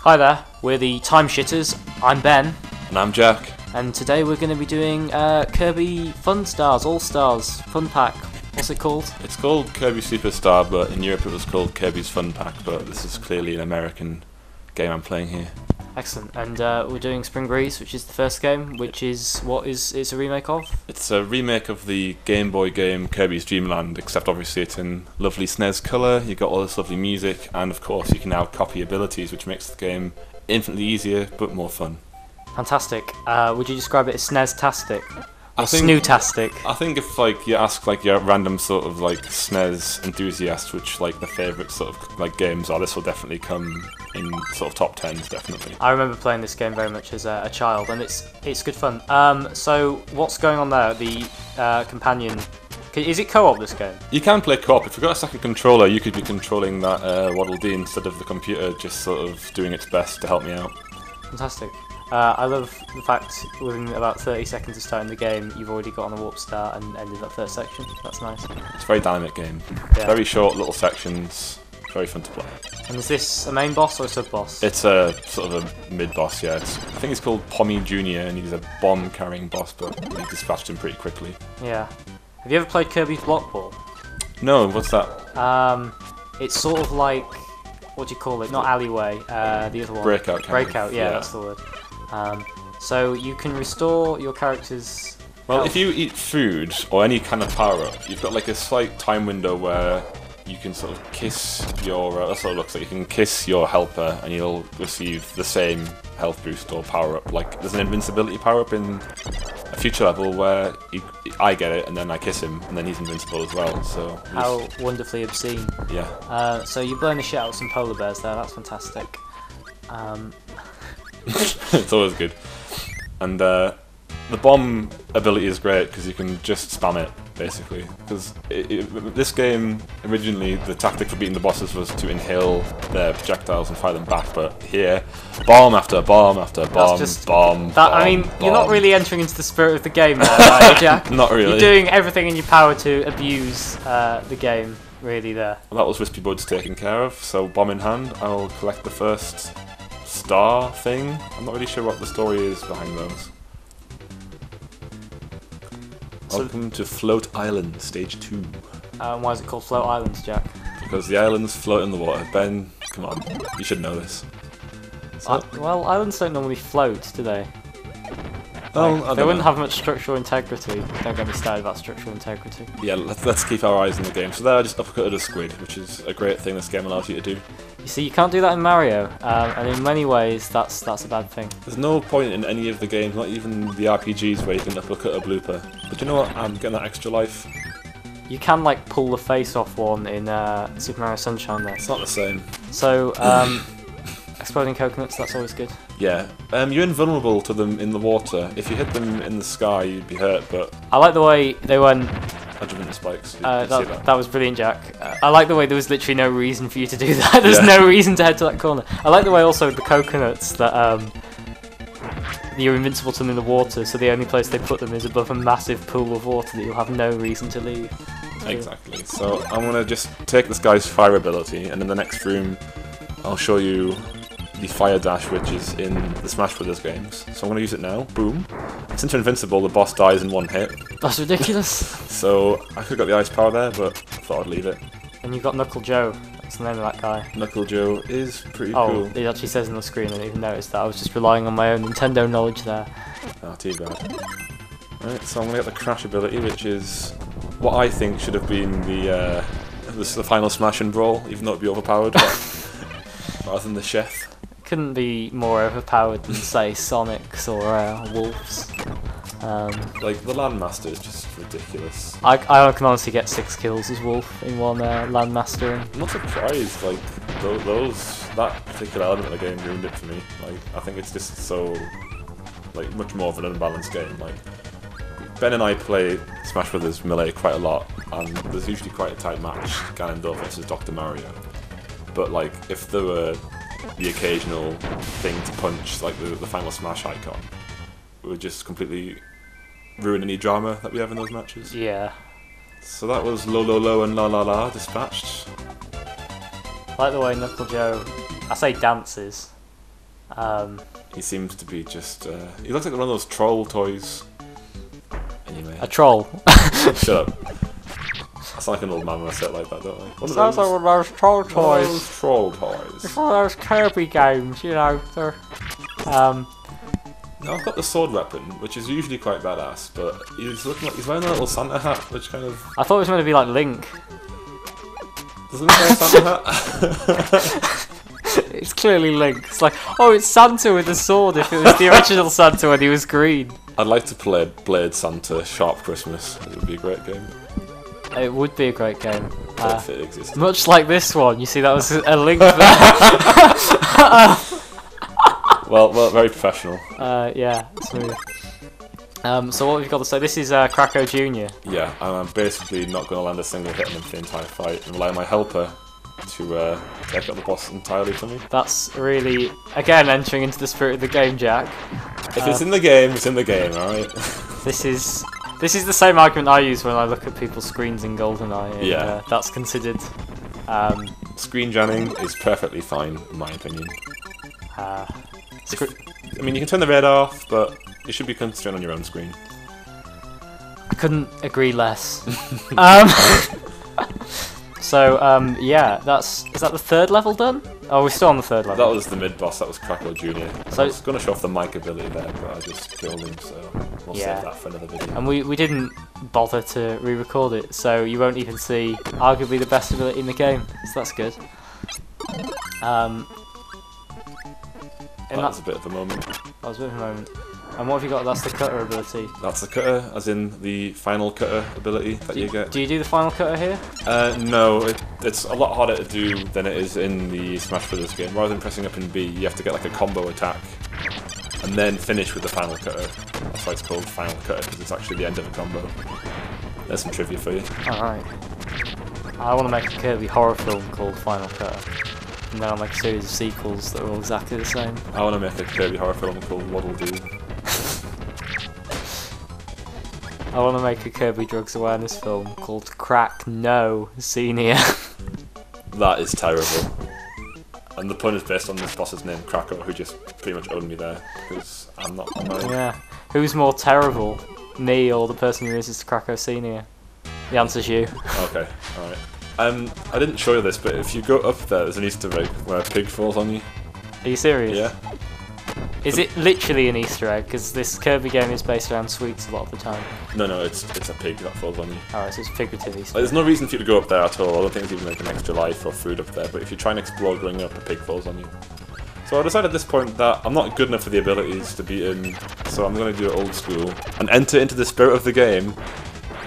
Hi there, we're the Timeshitters. I'm Ben. And I'm Jack. And today we're going to be doing Kirby Stars All-Stars Fun Pack. What's it called? It's called Kirby Superstar, but in Europe it was called Kirby's Fun Pack, but this is clearly an American game I'm playing here. Excellent. And we're doing Spring Breeze, which is the first game, which is it's a remake of? It's a remake of the Game Boy game Kirby's Dream Land, except obviously it's in lovely SNES colour, you got all this lovely music, and of course you can now copy abilities, which makes the game infinitely easier, but more fun. Fantastic. Would you describe it as SNES-tastic? I think Snoo-tastic? I think if you ask your random sort of SNES enthusiast which the favourite sort of games are, this will definitely come in sort of top 10s, definitely. I remember playing this game very much as a child, and it's good fun. So what's going on there? The companion. Is it co-op, this game? You can play co-op. If you've got a second controller, you could be controlling that Waddle Dee instead of the computer just sort of doing its best to help me out. Fantastic. I love the fact within about 30 seconds of starting the game, you've already got on the warp star and ended that first section. That's nice. It's a very dynamic game. Yeah. Very short little sections. Very fun to play. And is this a main boss or a sub-boss? It's a sort of a mid-boss, yeah. I think he's called Pommy Jr. and he's a bomb-carrying boss, but we dispatched him pretty quickly. Yeah. Have you ever played Kirby's Block Ball? No, what's that? It's sort of like, what do you call it? Not Alleyway, the other one. Breakout. Breakout, yeah, that's the word. So you can restore your character's health. If you eat food or any kind of power-up, you've got a slight time window where you can sort of kiss your... that's what it looks like. You can kiss your helper and you'll receive the same health boost or power-up. There's an invincibility power-up in a future level where I get it and then I kiss him and then he's invincible as well. So how wonderfully obscene. Yeah. So you burn the shit out of some polar bears there. That's fantastic. It's always good. And the bomb ability is great because you can just spam it, basically. Because this game, originally, the tactic for beating the bosses was to inhale their projectiles and fire them back, but here, bomb after bomb after bomb, bomb. You're not really entering into the spirit of the game there, are you, Jack? Not really. You're doing everything in your power to abuse the game, really, there. Well, that was Wispy Bud's taken care of, so bomb in hand, I'll collect the first star thing. I'm not really sure what the story is behind those. Welcome to Float Island, Stage 2. Why is it called Float Islands, Jack? Because the islands float in the water. Ben, come on, you should know this. Well, islands don't normally float, do they? They wouldn't have much structural integrity. Don't get me started about structural integrity. Yeah, let's keep our eyes on the game. So there I just uppercutted a squid, which is a great thing this game allows you to do. You see, you can't do that in Mario, and in many ways that's a bad thing. There's no point in any of the games, not even the RPGs, where you can uppercut a blooper. But you know what? I'm getting that extra life. You can pull the face off one in Super Mario Sunshine though. It's not the same. So, exploding coconuts, that's always good. Yeah, you're invulnerable to them in the water. If you hit them in the sky, you'd be hurt, but... I like the way they went... Adjuvant spikes. That was brilliant, Jack. I like the way there was literally no reason for you to do that. There's no reason to head to that corner. I like the way also the coconuts that you're invincible to them in the water, so the only place they put them is above a massive pool of water that you'll have no reason to leave. Exactly. So I'm going to just take this guy's fire ability, and in the next room I'll show you the fire dash, which is in the Smash Brothers games. So I'm going to use it now. Boom. Since you're invincible, the boss dies in one hit. That's ridiculous. So I could have got the ice power there, but I thought I'd leave it. And you've got Knuckle Joe. That's the name of that guy. Knuckle Joe is pretty cool. Oh, it actually says on the screen. I didn't even notice that. I was just relying on my own Nintendo knowledge there. Oh, too bad. Right, so I'm going to get the Crash ability, which is what I think should have been the final Smash and Brawl, even though it'd be overpowered, rather than the chef. Couldn't be more overpowered than, say, Sonics or Wolves. The Landmaster is just ridiculous. I can honestly get 6 kills as Wolf in one Landmastering. I'm not surprised, that particular element of the game ruined it for me. I think it's just so, much more of an unbalanced game. Ben and I play Smash Brothers Melee quite a lot, and there's usually quite a tight match, Ganondorf versus Dr. Mario. But if there were the occasional thing to punch, the final Smash icon, it would just completely ruin any drama that we have in those matches. Yeah. So that was Lalala and Lalala dispatched. I like the way Knuckle Joe, I say dances, He seems to be just. He looks like one of those troll toys. Anyway. A troll. Shut up. I sound like an old man when I say it like that, don't I? What Sounds like one of those troll toys. Those troll toys. It's one of those Kirby games, you know. They're, Now I've got the sword weapon, which is usually quite badass, but he's looking like he's wearing a little Santa hat, which kind of. I thought it was meant to be like Link. Doesn't Link wear a Santa hat? It's clearly Link. It's like, oh, it's Santa with a sword. If it was the original Santa when he was green. I'd like to play Blade Santa Sharp Christmas. It would be a great game. It would be a great game. If it existed. Much like this one. You see, that was a Link there. well, very professional. Yeah, smooth. So what have you got to say? This is Krakow Jr. Yeah, and I'm basically not going to land a single hit on him for the entire fight and rely on my helper to take out the boss entirely for me. That's really, again, entering into the spirit of the game, Jack. If it's in the game, it's in the game, alright? This is the same argument I use when I look at people's screens in GoldenEye. And, yeah. That's considered... Screen jamming is perfectly fine, in my opinion. I mean, you can turn the radar off, but you should be concentrating on your own screen. I couldn't agree less. So, yeah, is that the third level done? Oh, we're still on the third level. That was the mid-boss, that was Krakow Jr. So I was going to show off the mic ability there, but I just killed him, so we'll save that for another video. And we didn't bother to re-record it, so you won't even see arguably the best ability in the game, so that's good. That was a bit of a moment. That was a bit of a moment. And what have you got? That's the cutter ability. That's the cutter, as in the final cutter ability that you get. Do you do the final cutter here? No, it's a lot harder to do than it is in the Smash Bros. Game. Rather than pressing up and B, you have to get like a combo attack and then finish with the final cutter. That's why it's called final cutter, because it's actually the end of a combo. There's some trivia for you. Alright. I want to make a Kirby horror film called Final Cutter. And then I'll make a series of sequels that are all exactly the same. I want to make a Kirby horror film called What'll Do. I want to make a Kirby drugs awareness film called Crack No Senior. That is terrible. And the pun is based on this boss's name, Krakow, who just pretty much owned me there, because I'm not. Yeah. Who's more terrible, me or the person who resisted Krakow Senior? The answer's you. Okay, alright. I didn't show you this, but if you go up there's an Easter egg where a pig falls on you. Are you serious? Yeah. Is it literally an Easter egg? Because this Kirby game is based around sweets a lot of the time. No, it's a pig that falls on you. Alright, so it's figurative Easter egg. There's no reason for you to go up there at all. I don't think there's even like an extra life or food up there, but if you try and explore going up, a pig falls on you. So I decided at this point that I'm not good enough for the abilities to beat him, so I'm going to do it old school and enter into the spirit of the game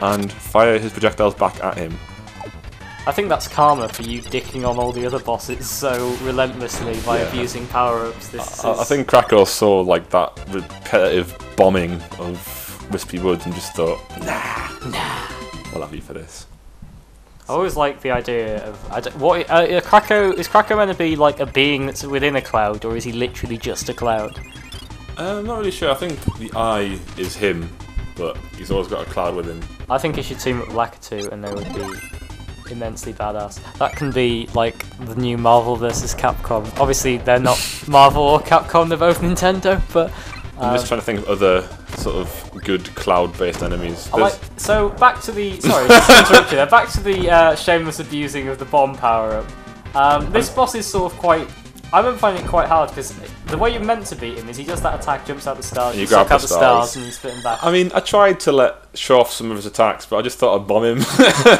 and fire his projectiles back at him. I think that's karma for you dicking on all the other bosses so relentlessly by abusing power-ups. I think Krakow saw like that repetitive bombing of Wispy Woods and just thought, nah, we'll have you for this. I always like the idea of Krakow. Is Krakow meant to be like a being that's within a cloud, or is he literally just a cloud? I'm not really sure. I think the eye is him, but he's always got a cloud with him. I think he should team up with Lakitu, and they would be immensely badass. That can be like the new Marvel vs. Capcom. Obviously, they're not Marvel or Capcom; they're both Nintendo. But I'm just trying to think of other sort of good cloud-based enemies. So back to the back to the shameless abusing of the bomb power-up. This boss is sort of quite. I've been finding it quite hard because the way you're meant to beat him is he does that attack, jumps out the stars, you suck out the stars, and you spit him back. I mean, I tried to show off some of his attacks, but I just thought I'd bomb him,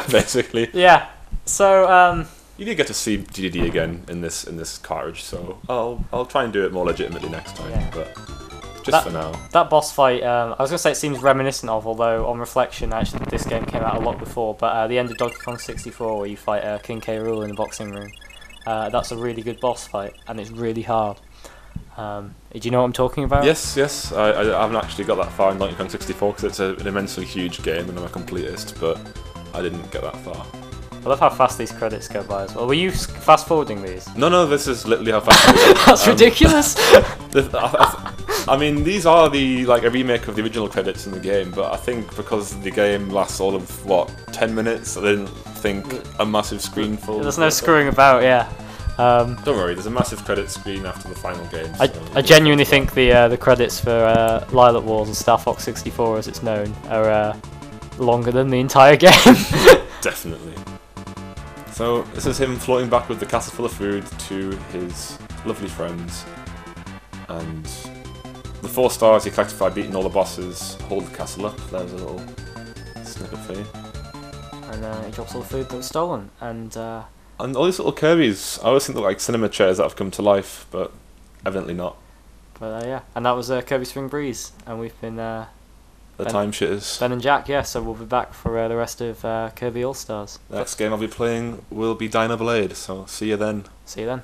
basically. Yeah. So you did get to see DDD again in this cartridge, so I'll try and do it more legitimately next time. Yeah. But just for now. That boss fight, I was gonna say it seems reminiscent of, although on reflection, actually this game came out a lot before. But the end of Donkey Kong 64, where you fight King K. Rool in the boxing room. That's a really good boss fight, and it's really hard. Do you know what I'm talking about? Yes. I haven't actually got that far in Donkey Kong 64 because it's an immensely huge game and I'm a completist, but I didn't get that far. I love how fast these credits go by as well. Were you fast forwarding these? No, this is literally how fast it goes. That's ridiculous! I mean, these are a remake of the original credits in the game, but I think because the game lasts all of, 10 minutes, I didn't think a massive screen full. There's no screwing about, yeah. Don't worry, there's a massive credit screen after the final game. So I genuinely think the credits for Lilac Wars or Star Fox 64, as it's known, are longer than the entire game. Definitely. So this is him floating back with the castle full of food to his lovely friends, and the 4 stars he collected by beating all the bosses hold the castle up. There's a little snippet for you. And he drops all the food that was stolen, and all these little Kirbys, I always think they're like cinema chairs that have come to life, but evidently not. But yeah, and that was Kirby Spring Breeze, and we've been The Timeshitters. Ben and Jack, yeah, so we'll be back for the rest of Kirby All-Stars. The next game I'll be playing will be Dyna Blade, so see you then. See you then.